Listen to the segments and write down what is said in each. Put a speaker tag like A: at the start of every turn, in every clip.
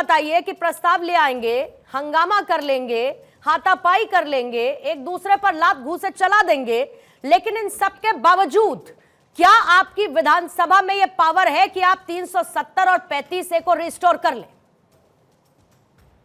A: बताइए कि प्रस्ताव ले आएंगे, हंगामा कर लेंगे, हाथापाई कर लेंगे, एक दूसरे पर लात घूंसे चला देंगे, लेकिन इन सब के बावजूद क्या आपकी विधानसभा में यह पावर है कि आप 370 और 35 ए को रिस्टोर कर लें?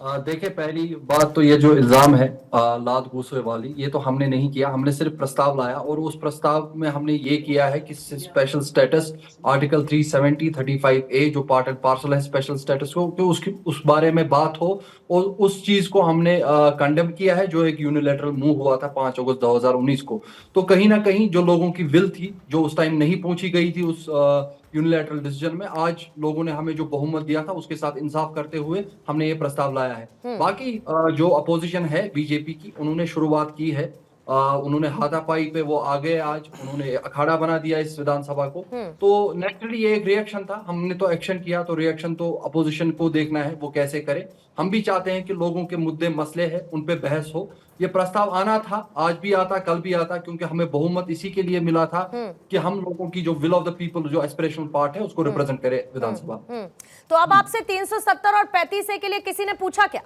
B: देखिए, पहली बात तो ये जो इल्जाम है लात घूंसे वाली, ये तो हमने नहीं किया। हमने सिर्फ प्रस्ताव लाया और उस प्रस्ताव में हमने ये किया है कि स्पेशल स्टेटस आर्टिकल 370 35A जो पार्ट एंड पार्सल है स्पेशल स्टेटस को, कि उसकी उस बारे में बात हो, और उस चीज को हमने कंडेम किया है जो एक यूनिलैटरल मूव हुआ था 5 अगस्त 2019 को। तो कहीं ना कहीं जो लोगों की विल थी, जो उस टाइम नहीं पहुंची गई थी उस यूनिलैटरल डिसीजन में, आज लोगों ने हमें जो बहुमत दिया था उसके साथ इंसाफ करते हुए हमने ये प्रस्ताव लाया है। बाकी जो अपोजिशन है बीजेपी की, उन्होंने शुरुआत की है, उन्होंने हाथापाई पे वो आ गए, आज उन्होंने अखाड़ा बना दिया इस विधानसभा को। तो नेचुरली ये एक रिएक्शन था, हमने तो एक्शन किया, तो रिएक्शन तो अपोजिशन को देखना है वो कैसे करे। हम भी चाहते हैं कि लोगों के मुद्दे मसले हैं उन पे बहस हो। ये प्रस्ताव आना था, आज भी आता, कल भी आता, क्योंकि हमें बहुमत इसी के लिए मिला था कि हम लोगों की जो विल ऑफ द पीपल, जो एस्पिरेशनल पार्ट है, उसको रिप्रेजेंट करे विधानसभा।
A: तो अब आपसे 370 और 35 के लिए किसी ने पूछा क्या?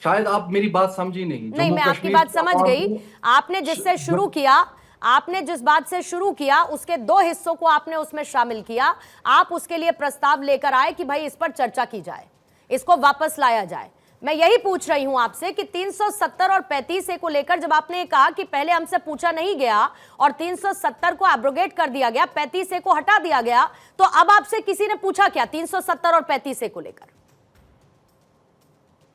B: शायद आप मेरी बात समझी नहीं।
A: नहीं, मैं आपकी बात समझ गई। आपने जिससे शुरू किया, आपने जिस बात से शुरू किया उसके दो हिस्सों को आपने उसमें शामिल किया। आप उसके लिए प्रस्ताव लेकर आए कि भाई इस पर चर्चा की जाए, इसको वापस लाया जाए। मैं यही पूछ रही हूं आपसे कि 370 और 35 ए को लेकर जब आपने कहा कि पहले हमसे पूछा नहीं गया और 370 को एब्रोगेट कर दिया गया, 35 ए को हटा दिया गया, तो अब आपसे किसी ने पूछा क्या 370 और 35 ए को लेकर?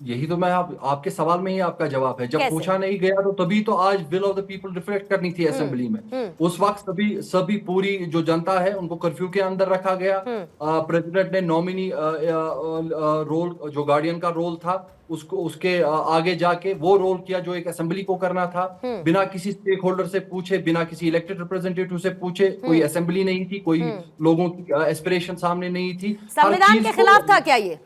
B: यही तो मैं आपके सवाल में ही आपका जवाब है। जब पूछा नहीं गया तो तभी तो आज will of the people reflect करनी थी असेंबली में। उस वक्त सभी पूरी जो जनता है उनको कर्फ्यू के अंदर रखा गया। प्रेसिडेंट ने नॉमिनी रोल, जो गार्डियन का रोल था, उसको उसके आगे जाके वो रोल किया जो एक असेंबली को करना था, बिना किसी स्टेक होल्डर से पूछे, बिना किसी इलेक्टेड रिप्रेजेंटेटिव से पूछे। कोई असेंबली नहीं थी, कोई लोगों की एस्पिरेशन सामने नहीं थी।
A: संविधान के खिलाफ था क्या ये?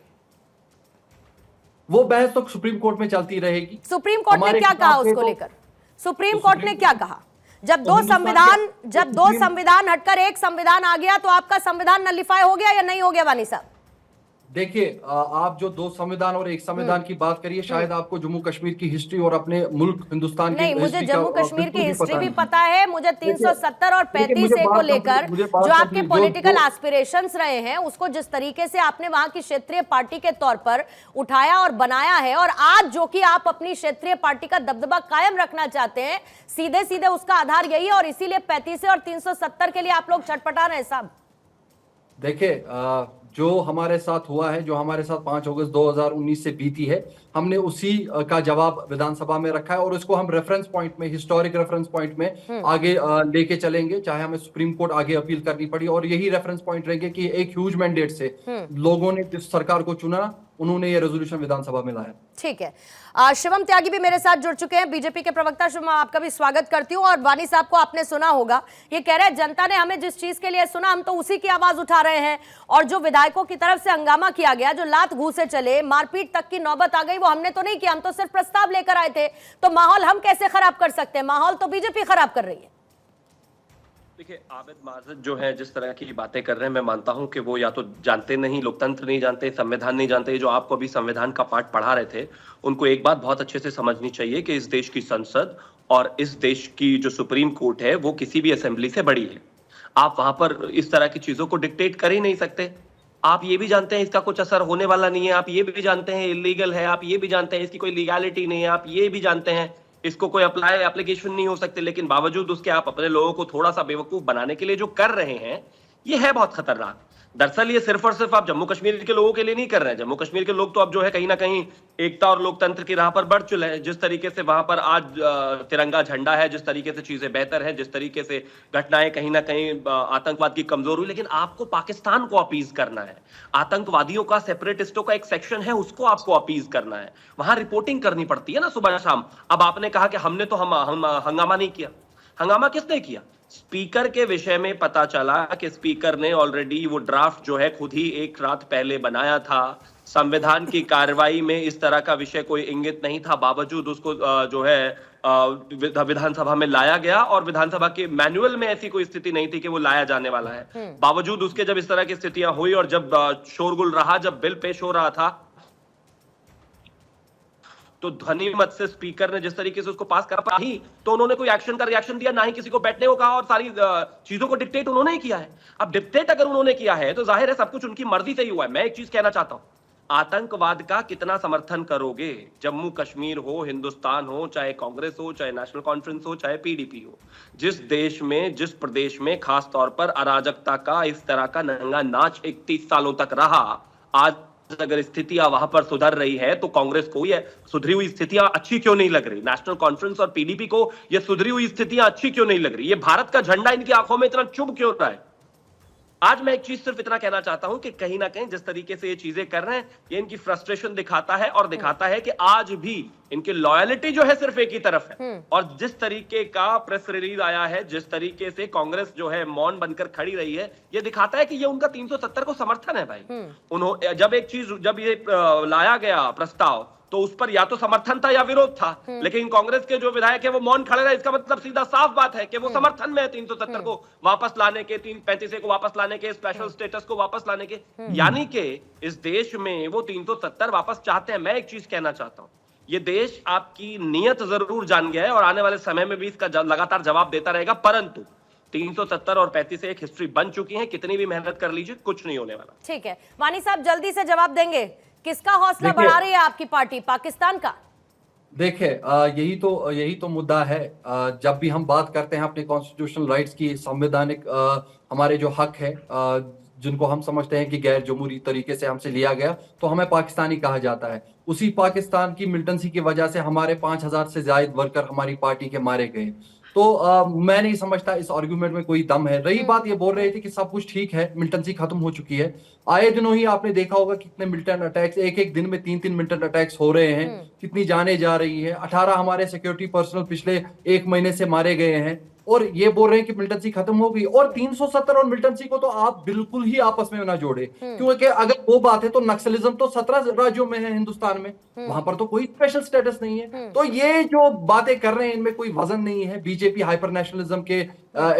B: वो बहस तो सुप्रीम कोर्ट में चलती रहेगी।
A: सुप्रीम कोर्ट ने क्या कहा उसको लेकर? सुप्रीम कोर्ट ने क्या कहा? जब दो संविधान हटकर एक संविधान आ गया तो आपका संविधान नलिफाई हो गया या नहीं हो गया वानी साहब?
B: देखिए, आप जो दो संविधान और एक संविधान की बात करिए, शायद आपको जम्मू कश्मीर की हिस्ट्री और अपने मुल्क हिंदुस्तान की
A: नहीं, मुझे जम्मू कश्मीर की हिस्ट्री भी पता है। मुझे 370 और 35 ए को लेकर जो आपके पॉलिटिकल एस्पिरेशंस रहे हैं, उसको जिस तरीके से आपने वहां की क्षेत्रीय पार्टी के तौर पर उठाया और बनाया है, और आज जो कि आप अपनी क्षेत्रीय पार्टी का दबदबा कायम रखना चाहते हैं, सीधे सीधे उसका आधार यही है, और इसीलिए 35 और 370 के लिए आप लोग छटपटा रहे हैं साहब।
B: देखिए, जो हमारे साथ हुआ है, जो हमारे साथ 5 अगस्त 2019 से बीती है, हमने उसी का जवाब विधानसभा में रखा है, और इसको हम रेफरेंस पॉइंट में, हिस्टोरिक रेफरेंस पॉइंट में आगे लेके चलेंगे, चाहे हमें सुप्रीम कोर्ट आगे अपील करनी पड़ी। और यही रेफरेंस पॉइंट रहेंगे कि एक ह्यूज मैंडेट से लोगों ने जिस सरकार को चुना, उन्होंने ये रेजोल्यूशन विधानसभा में लाया।
A: ठीक है, शिवम त्यागी भी मेरे साथ जुड़ चुके हैं, बीजेपी के प्रवक्ता। शिवम, आपका भी स्वागत करती हूं। और वानी साहब को आपने सुना होगा, ये कह रहे हैं जनता ने हमें जिस चीज के लिए सुना, हम तो उसी की आवाज उठा रहे हैं। और जो विधायकों की तरफ से हंगामा किया गया, जो लात घूंसे चले, मारपीट तक की नौबत आ गई, वो हमने तो नहीं किया, हम तो सिर्फ प्रस्ताव लेकर आए थे। तो माहौल हम कैसे खराब कर सकते हैं? माहौल तो बीजेपी खराब कर रही है।
C: देखिए, आबिद माजिद जो है जिस तरह की बातें कर रहे हैं, मैं मानता हूं कि वो या तो जानते नहीं, लोकतंत्र नहीं जानते, संविधान नहीं जानते। जो आपको अभी संविधान का पाठ पढ़ा रहे थे, उनको एक बात बहुत अच्छे से समझनी चाहिए कि इस देश की संसद और इस देश की जो सुप्रीम कोर्ट है, वो किसी भी असेंबली से बड़ी है। आप वहां पर इस तरह की चीजों को डिक्टेट कर ही नहीं सकते। आप ये भी जानते हैं इसका कुछ असर होने वाला नहीं है, आप ये भी जानते हैं इलीगल है, आप ये भी जानते हैं इसकी कोई लीगैलिटी नहीं है, आप ये भी जानते हैं इसको कोई एप्लीकेशन नहीं हो सकते, लेकिन बावजूद उसके आप अपने लोगों को थोड़ा सा बेवकूफ बनाने के लिए जो कर रहे हैं, ये है बहुत खतरनाक। दरअसल ये सिर्फ और सिर्फ आप जम्मू कश्मीर के लोगों के लिए नहीं कर रहे हैं। जम्मू कश्मीर के लोग तो अब जो है कहीं ना कहीं एकता और लोकतंत्र की राह पर बढ़ चुके हैं। जिस तरीके से वहां पर आज तिरंगा झंडा है, जिस तरीके से चीजें बेहतर है, जिस तरीके से घटनाएं कहीं ना कहीं आतंकवाद की कमजोर हुई, लेकिन आपको पाकिस्तान को अपीज करना है। आतंकवादियों का, सेपरेटिस्टों का एक सेक्शन है, उसको आपको अपीज करना है। वहां रिपोर्टिंग करनी पड़ती है ना सुबह शाम। अब आपने कहा कि हमने तो हम हंगामा नहीं किया। हंगामा किसने किया? स्पीकर के विषय में पता चला कि स्पीकर ने ऑलरेडी वो ड्राफ्ट जो है खुद ही एक रात पहले बनाया था। संविधान की कार्रवाई में इस तरह का विषय कोई इंगित नहीं था, बावजूद उसको जो है विधानसभा में लाया गया, और विधानसभा के मैनुअल में ऐसी कोई स्थिति नहीं थी कि वो लाया जाने वाला है। बावजूद उसके जब इस तरह की स्थितियां हुई और जब शोरगुल रहा, जब बिल पेश हो रहा था, तो ध्वनि मत से स्पीकर ने जिस तरीके से उसको पास कर पाई, तो उन्होंने कोई एक्शन का रिएक्शन दिया, ना ही किसी को बैठने को कहा, और सारी चीजों को डिक्टेट उन्होंने ही किया है। अब डिक्टेट अगर उन्होंने किया है तो जाहिर है सब कुछ उनकी मर्जी से ही हुआ है। मैं एक चीज कहना चाहता हूं, आतंकवाद का कितना समर्थन करोगे? जम्मू कश्मीर हो, हिंदुस्तान हो, चाहे कांग्रेस हो, चाहे नेशनल कॉन्फ्रेंस हो, चाहे पीडीपी हो, जिस देश में, जिस प्रदेश में खास तौर पर अराजकता का इस तरह का नंगा नाच 31 सालों तक रहा, आज अगर स्थितियां वहां पर सुधर रही है तो कांग्रेस को ये सुधरी हुई स्थितियां अच्छी क्यों नहीं लग रही? नेशनल कॉन्फ्रेंस और पीडीपी को ये सुधरी हुई स्थितियां अच्छी क्यों नहीं लग रही? ये भारत का झंडा इनकी आंखों में इतना चुभ क्यों रहा है? आज मैं एक चीज सिर्फ इतना कहना चाहता हूं कि कहीं ना कहीं जिस तरीके से ये चीजें कर रहे हैं, ये इनकी फ्रस्ट्रेशन दिखाता है, और दिखाता है कि आज भी इनकी लॉयलिटी जो है सिर्फ एक ही तरफ है। और जिस तरीके का प्रेस रिलीज आया है, जिस तरीके से कांग्रेस जो है मौन बनकर खड़ी रही है, ये दिखाता है कि ये उनका 370 को समर्थन है भाई। उन्होंने जब ये लाया गया प्रस्ताव, तो उस पर या तो समर्थन था या विरोध था, लेकिन कांग्रेस के जो विधायक है वो मौन खड़े रहे। इसका मतलब सीधा साफ बात है कि वो समर्थन में है 370 को वापस लाने के, 335 को वापस लाने के, स्पेशल स्टेटस को वापस लाने के। यानी कि इस देश में वो 370 वापस चाहते हैं। मैं एक चीज कहना चाहता हूं, ये देश आपकी नीयत जरूर जान गया है और आने वाले समय में भी इसका लगातार जवाब देता रहेगा, परंतु 370 और 35 एक हिस्ट्री बन चुकी है। कितनी भी मेहनत कर लीजिए, कुछ नहीं होने वाला।
A: ठीक है, वानी साहब जल्दी से जवाब देंगे। किसका हौसला बढ़ा रही है आपकी पार्टी? पाकिस्तान का?
B: देखिए, यही तो मुद्दा है। जब भी हम बात करते हैं अपने कॉन्स्टिट्यूशनल राइट्स की, संवैधानिक हमारे जो हक है, जिनको हम समझते हैं कि गैर जमहूरी तरीके से हमसे लिया गया, तो हमें पाकिस्तानी कहा जाता है। उसी पाकिस्तान की मिलिटेंसी की वजह से हमारे 5000 से ज्यादा वर्कर हमारी पार्टी के मारे गए। तो मैं नहीं समझता इस आर्गुमेंट में कोई दम है। रही बात, ये बोल रहे थे कि सब कुछ ठीक है, मिलिटेंसी खत्म हो चुकी है। आए दिनों ही आपने देखा होगा कितने मिलिटेंट अटैक्स, एक दिन में 3 मिलिटेंट अटैक्स हो रहे हैं, कितनी जाने जा रही है। 18 हमारे सिक्योरिटी पर्सनल पिछले 1 महीने से मारे गए हैं, और ये बोल रहे हैं कि मिलिटेंसी खत्म हो गई। और 370 और मिलिटेंसी को तो आप बिल्कुल ही आपस में ना जोड़े, क्योंकि अगर वो बात है तो नक्सलिज्म तो 17 राज्यों में है हिंदुस्तान में, वहां पर तो कोई स्पेशल स्टेटस नहीं है। तो ये जो बातें कर रहे हैं, इनमें कोई वजन नहीं है। बीजेपी हाइपर नेशनलिज्म के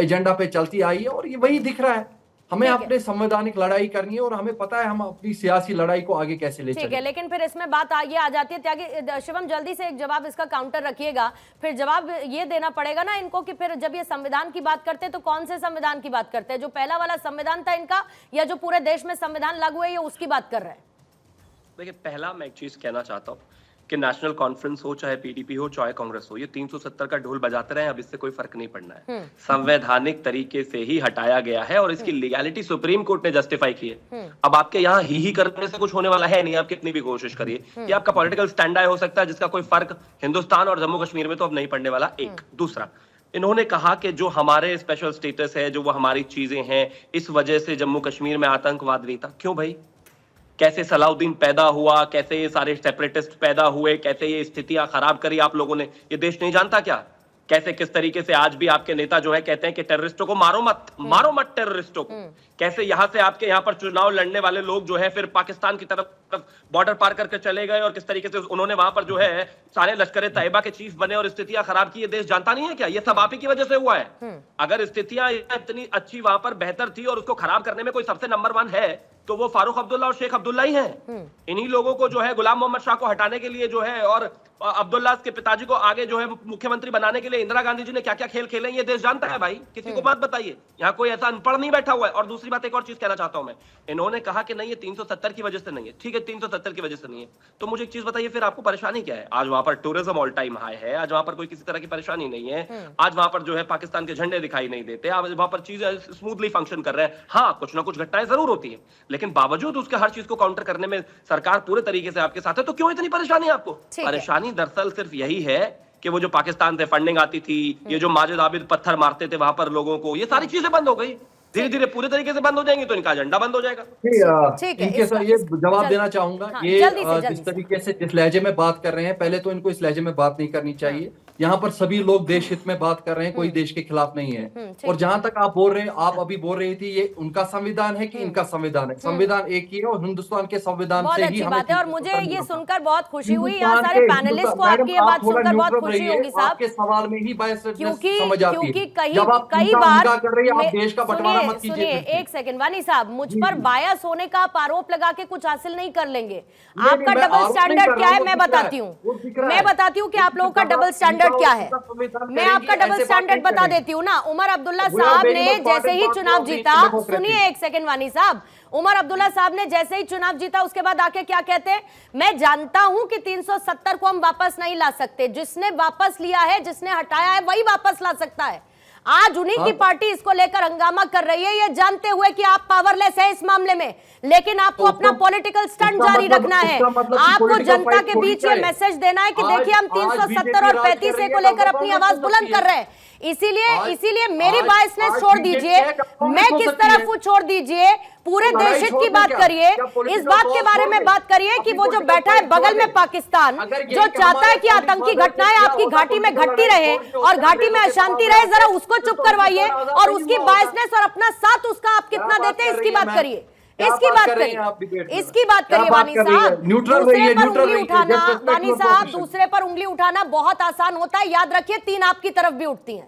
B: एजेंडा पे चलती आई है, और ये वही दिख रहा है। हमें अपने संवैधानिक लड़ाई करनी है, और हमें पता है हम अपनी सियासी लड़ाई को आगे कैसे ले चलें।
A: ठीक है, लेकिन फिर इसमें बात आगे आ जाती है। त्यागी शिवम, जल्दी से एक जवाब इसका काउंटर रखिएगा। फिर जवाब ये देना पड़ेगा ना इनको कि फिर जब ये संविधान की बात करते हैं तो कौन से संविधान की बात करते हैं? जो पहला वाला संविधान था इनका, या जो पूरे देश में संविधान लागू है ये उसकी बात कर रहे हैं?
C: देखिए, पहला मैं एक चीज कहना चाहता हूँ कि नेशनल कॉन्फ्रेंस हो, चाहे पीडीपी हो, चाहे कांग्रेस हो, ये 370 का ढोल बजाते रहे, अब इससे कोई फर्क नहीं पड़ना है। संवैधानिक तरीके से ही हटाया गया है, और इसकी लीगैलिटी सुप्रीम कोर्ट ने जस्टिफाई की है। अब आपके यहाँ ही करने से कुछ होने वाला है नहीं, आप कितनी भी कोशिश करिए। ये आपका पॉलिटिकल स्टैंड हो सकता है, जिसका कोई फर्क हिंदुस्तान और जम्मू कश्मीर में तो अब नहीं पड़ने वाला। एक दूसरा, इन्होंने कहा कि जो हमारे स्पेशल स्टेटस है, जो वो हमारी चीजें हैं, इस वजह से जम्मू कश्मीर में आतंकवाद नहीं था। क्यों भाई? कैसे सलाउद्दीन पैदा हुआ, कैसे ये सारे सेपरेटिस्ट पैदा हुए, कैसे ये स्थितियां खराब करी आप लोगों ने, ये देश नहीं जानता क्या? कैसे किस तरीके से आज भी आपके नेता जो है कहते हैं कि टेररिस्टों को मारो मत टेररिस्टों को। कैसे यहां से आपके यहाँ पर चुनाव लड़ने वाले लोग जो है फिर पाकिस्तान की तरफ बॉर्डर पार करके चले गए, और किस तरीके से उन्होंने वहां पर जो है सारे लश्कर तैयबा के चीफ बने और स्थितियां खराब की। ये देश जानता नहीं है क्या? ये सब आप ही की वजह से हुआ है। अगर स्थितियां इतनी अच्छी वहां पर बेहतर थी और उसको खराब करने में कोई सबसे नंबर 1 है तो वो फारूक अब्दुल्ला और शेख अब्दुल्ला ही हैं। इन्हीं लोगों को जो है गुलाम मोहम्मद शाह को हटाने के लिए जो है, और अब्दुल्ला के पिताजी को आगे जो है मुख्यमंत्री बनाने के लिए इंदिरा गांधी जी ने क्या क्या खेल खेले, ये देश जानता है भाई। किसी को बात बताइए, यहाँ कोई ऐसा अनपढ़ नहीं बैठा हुआ है। और दूसरी बात, एक और चीज कहना चाहता हूं मैं, इन्होंने कहा कि नहीं ये 370 की वजह से नहीं है। ठीक है, 370 की वजह से नहीं है, तो मुझे एक चीज बताइए फिर आपको परेशानी क्या है? आज वहां पर टूरिज्म ऑल टाइम हाई है, आज वहां पर कोई किसी तरह की परेशानी नहीं है, आज वहां पर जो है पाकिस्तान के झंडे दिखाई नहीं देते, आज वहां पर चीजें स्मूथली फंक्शन कर रहे हैं। हाँ, कुछ ना कुछ घटनाएं जरूर होती है, लेकिन बावजूद उसके हर चीज को काउंटर करने में सरकार पूरे तरीके से आपके साथ है। तो क्यों इतनी परेशानी आपको? परेशानी दरअसल सिर्फ यही है कि वो जो पाकिस्तान से फंडिंग आती थी, ये जो माजिद आबिद पत्थर मारते थे वहां पर लोगों को, ये सारी चीजें बंद हो गई। धीरे धीरे पूरे तरीके से बंद हो जाएंगी तो इनका एजेंडा बंद हो जाएगा।
B: इनके साथ ये जवाब देना चाहूंगा। ये जिस तरीके से जिस लहजे में बात कर रहे हैं, पहले तो इनको इस लहजे में बात नहीं करनी चाहिए। यहाँ पर सभी लोग देश हित में बात कर रहे हैं, कोई देश के खिलाफ नहीं है।
A: ठीक।
B: और जहां तक आप बोल रहे हैं, आप अभी बोल रही थी ये उनका संविधान है कि इनका संविधान है। संविधान एक ही है और हिंदुस्तान के संविधान
A: बहुत
B: से ही
A: अच्छी
B: हमें
A: बात है और
B: चीजें
A: मुझे
B: पता
A: ये
B: नहीं
A: सुनकर बहुत खुशी हुई।
B: हिंदुस्तान
A: यहाँ सारे
B: के-
A: पैनलिस्ट को
B: मैडम,
A: आपकी ये
B: आप
A: बात
B: थोड़ा
A: सुनकर बहुत
B: न्यूट्रल
A: खुशी
B: रहिए,
A: होगी साहब,
B: आपके सवाल में ही बायसनेस
A: क्योंकि
B: समझ आती है।
A: कई
B: जब आप
A: कई
B: इनका
A: बार
B: उनका कर रही है, आप देश का बंटवारा मत
A: सुनिए
B: कीजिए। फिर से।
A: एक सेकंड वानी साहब, मुझ पर बायस होने का आप आरोप लगा के कुछ हासिल नहीं कर लेंगे।
B: नहीं,
A: आपका
B: मैं
A: डबल
B: आरोप नहीं
A: स्टैंडर्ड
B: कर
A: क्या
B: रहा
A: है
B: हूं,
A: मैं
B: वो दिख रहा
A: बताती
B: है,
A: हूँ।
B: वो दिख रहा
A: मैं
B: है।
A: बताती हूँ कि आप लोगों का डबल स्टैंडर्ड क्या है। मैं आपका डबल स्टैंडर्ड बता देती हूँ ना। उमर अब्दुल्ला साहब ने जैसे ही चुनाव जीता, सुनिए एक सेकंड वानी साहब, उमर अब्दुल्ला साहब ने जैसे ही चुनाव जीता उसके बाद आके क्या कहते हैं, मैं जानता हूं कि 370 को हम वापस नहीं ला सकते, जिसने वापस लिया है, जिसने हटाया है वही वापस ला सकता है। आज उन्हीं की पार्टी इसको लेकर हंगामा कर रही है, ये जानते हुए कि आप पावरलेस है इस मामले में, लेकिन आपको अपना पॉलिटिकल स्टंट जारी रखना है। आपको जनता के बीच ये मैसेज देना है कि देखिए हम 370 और 35A को लेकर अपनी आवाज बुलंद कर रहे हैं। इसीलिए मेरी बायसनेस छोड़ दीजिए, मैं किस तरफ हूं छोड़ दीजिए, पूरे देश हित की बात करिए, इस बात के बारे में बात करिए कि वो जो बैठा है बगल में पाकिस्तान, जो चाहता है कि आतंकी घटनाएं आपकी घाटी में घटती रहे और घाटी में अशांति रहे, जरा उसको चुप करवाइए और उसकी बायसनेस और अपना साथ उसका आप कितना देते हैं इसकी बात करिए, इसकी बात करिए वानी साहब। दूसरे पर उंगली उठाना, वानी साहब दूसरे पर उंगली उठाना बहुत आसान होता है, याद रखिए 3 आपकी तरफ भी उठती हैं।